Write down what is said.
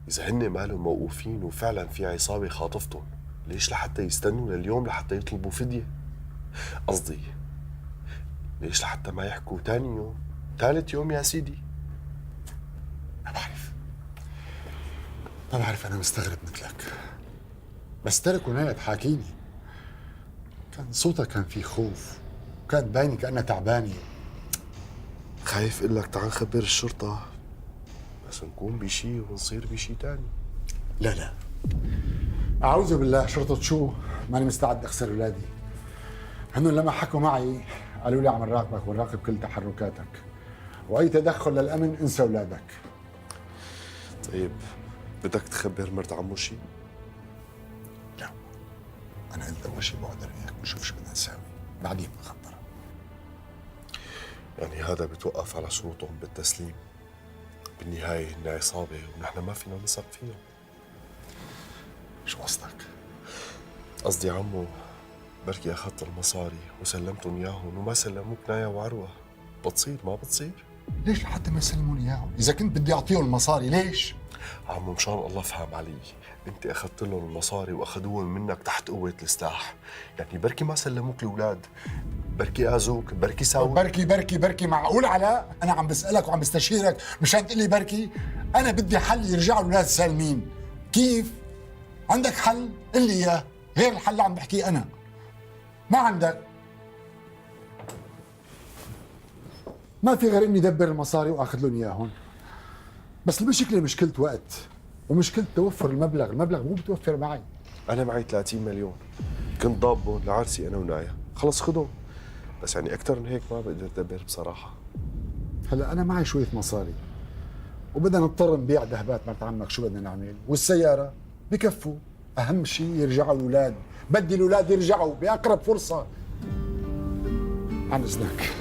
إذا هن مالهم موقوفين وفعلا في عصابة خاطفتهم، ليش لحتى يستنوا لليوم لحتى يطلبوا فدية؟ قصدي ليش لحتى ما يحكوا تاني يوم، ثالث يوم يا سيدي؟ ما بعرف أنا مستغرب مثلك، بس تركوا نايا تحاكيني. كان صوتها كان فيه خوف، وكانت باينة كأنها تعبانة. خايف اقول لك تعال خبر الشرطة، بس نكون بشي ونصير بشي تاني. لا أعوذ بالله، شرطة شو؟ ماني مستعد أخسر أولادي. هنن لما حكوا معي قالوا لي عم نراقبك ونراقب كل تحركاتك، وأي تدخل للأمن انسى أولادك. طيب بدك تخبر مرت عمو شي؟ لا، أنا قلت أول شيء بقعد وياك ونشوف شو بدنا نساوي، بعدين بخبرك. يعني هذا بتوقف على شروطهم بالتسليم؟ بالنهاية هن عصابة ونحن ما فينا نثق فيهم. شو قصدك؟ قصدي عمو، بركي أخذت المصاري وسلمتهم إياهم وما سلموك نايا وعروة، بتصير ما بتصير؟ ليش لحتى ما يسلموني إياهم؟ إذا كنت بدي أعطيهم المصاري ليش؟ عمو مشان الله فهم علي، انت اخذت لهم المصاري واخذوهم منك تحت قوة السلاح، يعني بركي ما سلموك الاولاد، بركي اذوك، بركي ساووا. بركي معقول علاء؟ أنا عم بسألك وعم بستشيرك مشان تقول لي بركي؟ أنا بدي حل يرجعوا الأولاد سالمين. كيف؟ عندك حل؟ قل لي إياه، غير الحل اللي عم بحكيه أنا. ما عندك؟ ما في غير إني أدبر المصاري وآخذ لهم إياهم. بس المشكلة مشكلة وقت، ومشكلة توفر المبلغ مو بتوفر معي. انا معي 30 مليون كنت ضابهم لعرسي انا ونايا، خلص خذهم، بس يعني اكثر من هيك ما بقدر ادبر بصراحة. هلا أنا معي شوية مصاري، وبدنا نضطر نبيع ذهبات مرت عمك، شو بدنا نعمل؟ والسيارة بكفوا. أهم شيء يرجعوا الأولاد، بدي الأولاد يرجعوا بأقرب فرصة. عن إذنك.